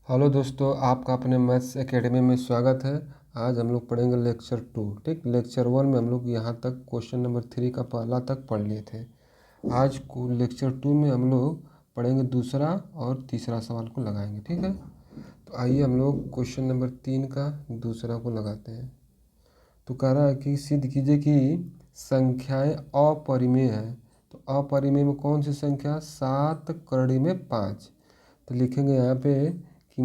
Hello दोस्तों, आपका अपने मैथ्स एकेडमी में स्वागत है। आज हम लोग पढ़ेंगे लेक्चर 2। ठीक, लेक्चर 1 में हम लोग यहाँ तक क्वेश्चन नंबर 3 का पहला तक पढ़ लिए थे। आज को लेक्चर 2 में हम लोग पढ़ेंगे दूसरा और तीसरा सवाल को लगाएंगे। ठीक है, तो आइए हम लोग क्वेश्चन नंबर 3 का दूसरा को लगाते हैं। तो कह रहा है कि सिद्ध कीजिए कि संख्याएं अपरिमेय है। तो अपरिमेय में कौन सी संख्या? 7 कड़ी में 5। तो लिखेंगे यहाँ पे कि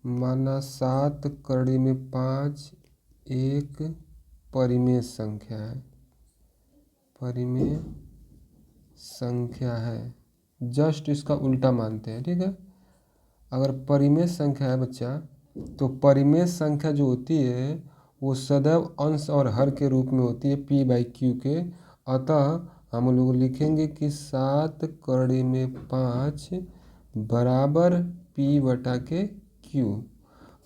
माना 7 कड़ी में 5 एक परिमेय संख्या है। परिमेय संख्या है, जस्ट इसका उल्टा मानते हैं। ठीक है, अगर परिमेय संख्या है बच्चा, तो परिमेय संख्या जो होती है वो सदैव अंश और हर के रूप में होती है, p/q के। अतः हम लोग लिखेंगे कि 7 कड़ी में 5 बराबर p/q।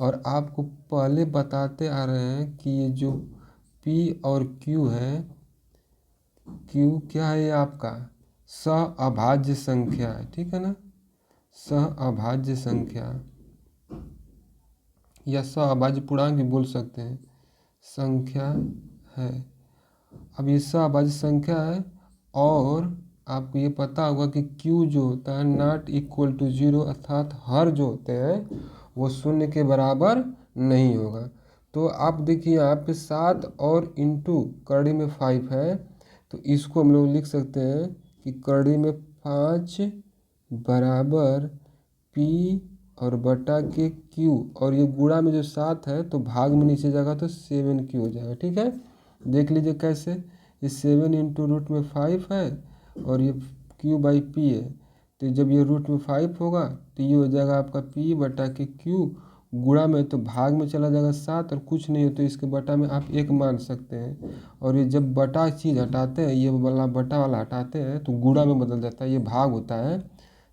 और आपको पहले बताते आ रहे हैं कि ये जो p और q है, q क्या है? ये आपका सहअभाज्य संख्या है। ठीक है ना, सहअभाज्य संख्या या सहअभाज्य पूर्णांक भी बोल सकते हैं, संख्या है। अब ये सहअभाज्य संख्या है और आपको ये पता होगा कि q जो होता है नॉट इक्वल टू 0, अर्थात हर जो होते हैं वो शून्य के बराबर नहीं होगा। तो आप देखिए यहाँ पे 7 और इंटू कड़ी में 5 है, तो इसको हम लोग लिख सकते हैं कि कड़ी में 5 बराबर p और बटा के q, और ये गुणा में जो 7 है तो भाग में नीचे जाएगा तो 7q हो जाएगा। ठीक है, देख लीजिए कैसे। ये 7 इंटू रूट में 5 है और ये q/p है, तो जब ये रूट में 5 होगा तो ये हो जाएगा आपका p बटा के q। गुणा में तो भाग में चला जाएगा 7, और कुछ नहीं हो तो इसके बटा में आप 1 मान सकते हैं। और ये जब बटा चीज़ हटाते हैं, ये वाला बटा वाला हटाते हैं तो गुणा में बदल जाता है, ये भाग होता है।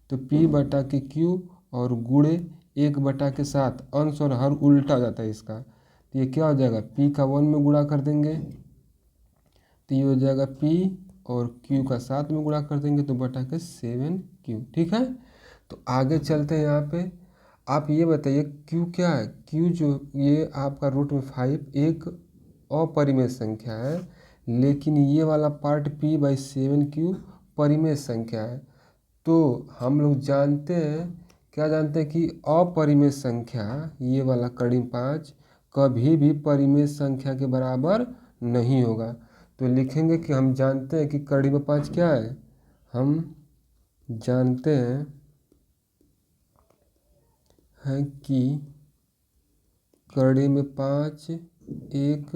तो p बटा के q और गुणे 1 बटा के 7, अंश और हर उल्टा हो जाता है इसका। तो ये क्या हो जाएगा? p का 1 में गुणा कर देंगे तो ये हो जाएगा p, और q का 7 में गुणा कर देंगे तो बटा के 7q। ठीक है, तो आगे चलते हैं। यहाँ पे आप ये बताइए q क्या है? q जो ये आपका रूट में 5 एक अपरिमेय संख्या है, लेकिन ये वाला पार्ट p/7q परिमेय संख्या है। तो हम लोग जानते हैं, क्या जानते हैं कि अपरिमेय संख्या, ये वाला कड़ी 5 कभी भी परिमेय संख्या के बराबर नहीं होगा। तो लिखेंगे कि हम जानते हैं कि कड़ी में 5 क्या है? हम जानते हैं कि कड़ी में 5 एक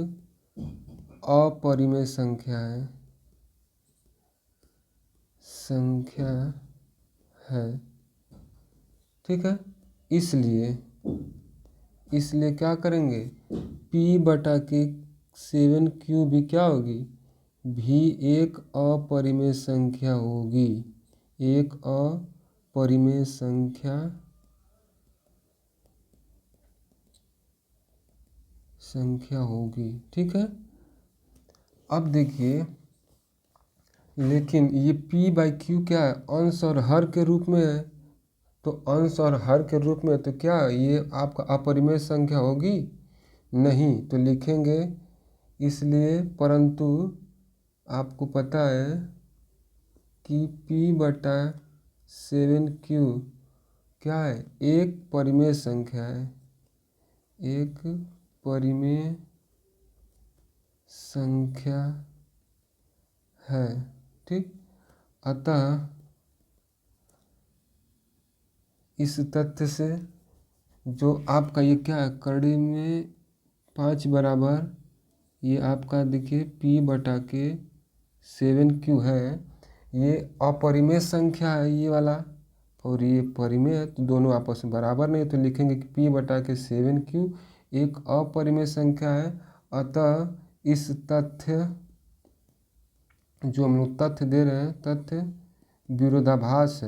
अपरिमेय संख्या है। ठीक है, इसलिए क्या करेंगे? p बटा के 7q भी क्या होगी? भी एक अपरिमेय संख्या होगी, एक अपरिमेय संख्या होगी। ठीक है, अब देखिए, लेकिन ये p/q क्या है? अंश और हर के रूप में है। तो अंश और हर के रूप में, तो क्या ये आपका अपरिमेय संख्या होगी? नहीं। तो लिखेंगे इसलिए, परंतु आपको पता है कि p/7q क्या है? एक परिमेय संख्या है, एक परिमेय संख्या है। ठीक, अतः इस तथ्य से जो आपका ये क्या है, कड़ी में 5 बराबर, ये आपका देखिए p बटा के 7q है, ये अपरिमेय संख्या है ये वाला, और ये परिमेय है, तो दोनों आपस में बराबर नहीं। तो लिखेंगे कि p बटा के 7q एक अपरिमेय संख्या है। अतः इस तथ्य, जो हम लोग तथ्य दे रहे हैं, तथ्य विरोधाभास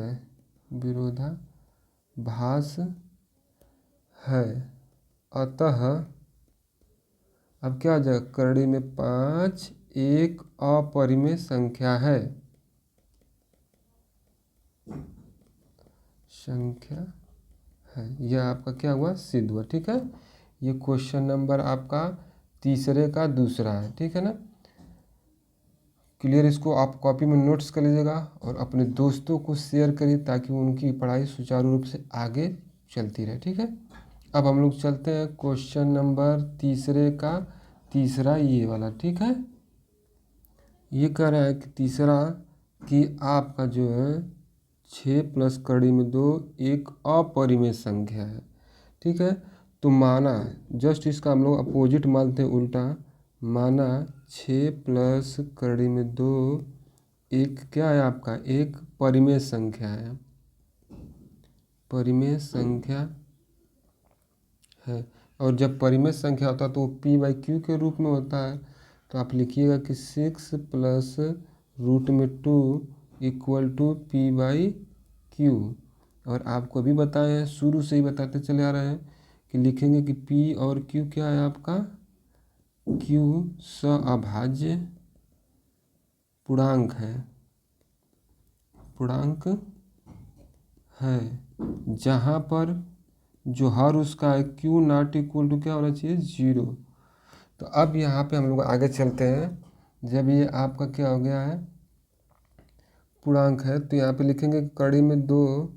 है। अतः अब क्या हो जाएगा? कड़ी में 5 एक अपरिमेय संख्या है। संख्या है। यह आपका क्या हुआ, सिद्ध हुआ। ठीक है, ये क्वेश्चन नंबर आपका तीसरे का दूसरा है। ठीक है ना, क्लियर। इसको आप कॉपी में नोट्स कर लीजिएगा और अपने दोस्तों को शेयर करिए ताकि उनकी पढ़ाई सुचारू रूप से आगे चलती रहे। ठीक है, अब हम लोग चलते हैं क्वेश्चन नंबर तीसरे का तीसरा, ये वाला। ठीक है, ये कह रहा है कि तीसरा कि आपका जो है 6 प्लस कड़ी में 2 एक अपरिमेय संख्या है। ठीक है, तो माना, जस्ट इसका हम लोग अपोजिट मानते हैं, उल्टा। माना 6 प्लस कड़ी में 2 एक क्या है आपका, एक परिमेय संख्या है, परिमेय संख्या है। और जब परिमेय संख्या होता है तो वो p/q के रूप में होता है। तो आप लिखिएगा कि 6 प्लस रूट में 2 इक्वल टू p/q। और आपको अभी बताए हैं, शुरू से ही बताते चले आ रहे हैं कि लिखेंगे कि p और q क्या है आपका, q सअभाज्य पूर्णांक है, पूर्णांक है, जहाँ पर जो हर उसका है q नॉट इक्वल टू क्या होना चाहिए, 0। तो अब यहाँ पे हम लोग आगे चलते हैं। जब ये आपका क्या हो गया है, पूर्णांक है, तो यहाँ पे लिखेंगे कड़ी में 2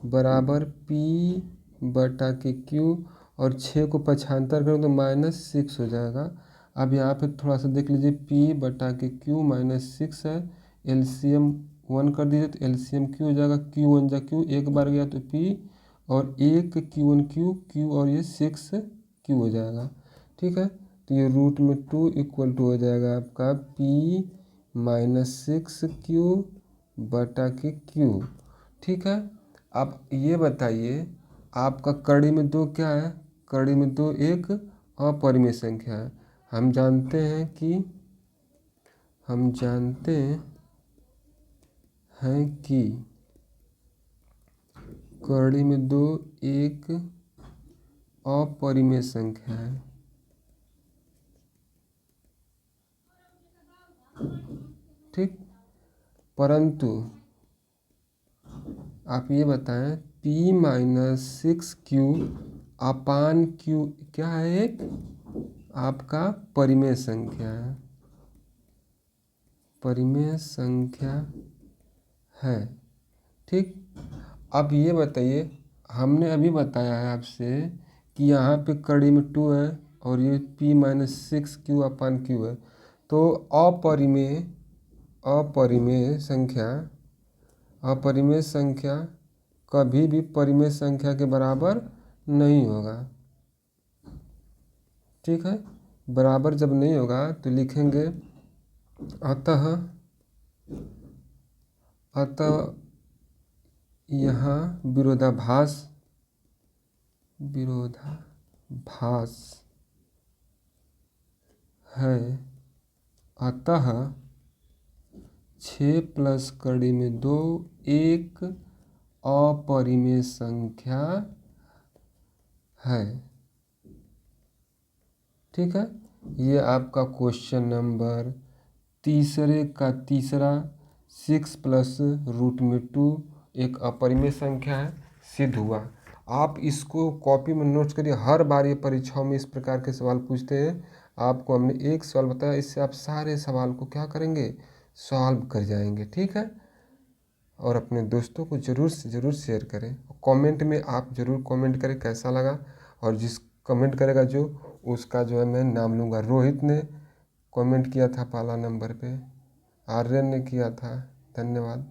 बराबर p/q, और 6 को पक्षांतर करें तो -6 हो जाएगा। अब यहाँ पे थोड़ा सा देख लीजिए, p/q -6 है, एलसीएम 1 कर दीजिए तो एलसीएम q हो जाएगा, q1 जा q, एक बार गया तो p, और एक q1 q और ये 6q हो जाएगा। ठीक है, तो ये रूट में 2 इक्वल टू हो जाएगा आपका p -6q/q। ठीक है, अब ये बताइए आपका कड़ी में 2 क्या है, कड़ी में 2 एक अपरिमेय संख्या है। हम जानते हैं कि कड़ी में 2 एक अपरिमेय संख्या है। ठीक, परंतु आप ये बताएं p-6q/q क्या है, एक आपका परिमेय संख्या है, परिमेय संख्या है। ठीक, अब ये बताइए, हमने अभी बताया है आपसे कि यहाँ पे कड़ी में 2 है और ये p-6q/q है। तो अपरिमेय संख्या कभी भी परिमेय संख्या के बराबर नहीं होगा। ठीक है, बराबर जब नहीं होगा तो लिखेंगे अतः यहाँ विरोधाभास है, अतः 6 प्लस कड़ी में 2 एक अपरिमेय संख्या है। ठीक है, ये आपका क्वेश्चन नंबर तीसरे का तीसरा 6 प्लस रूट में 2 एक अपरिमेय संख्या है, सिद्ध हुआ। आप इसको कॉपी में नोट्स करिए, हर बार ये परीक्षाओं में इस प्रकार के सवाल पूछते हैं। आपको हमने एक सवाल बताया, इससे आप सारे सवाल को क्या करेंगे, सॉल्व कर जाएंगे। ठीक है, और अपने दोस्तों को ज़रूर से ज़रूर शेयर करें। कमेंट में आप ज़रूर कमेंट करें कैसा लगा, और जिस कमेंट करेगा जो, उसका जो है मैं नाम लूँगा। रोहित ने कमेंट किया था पहला नंबर पे, आर्यन ने किया था, धन्यवाद।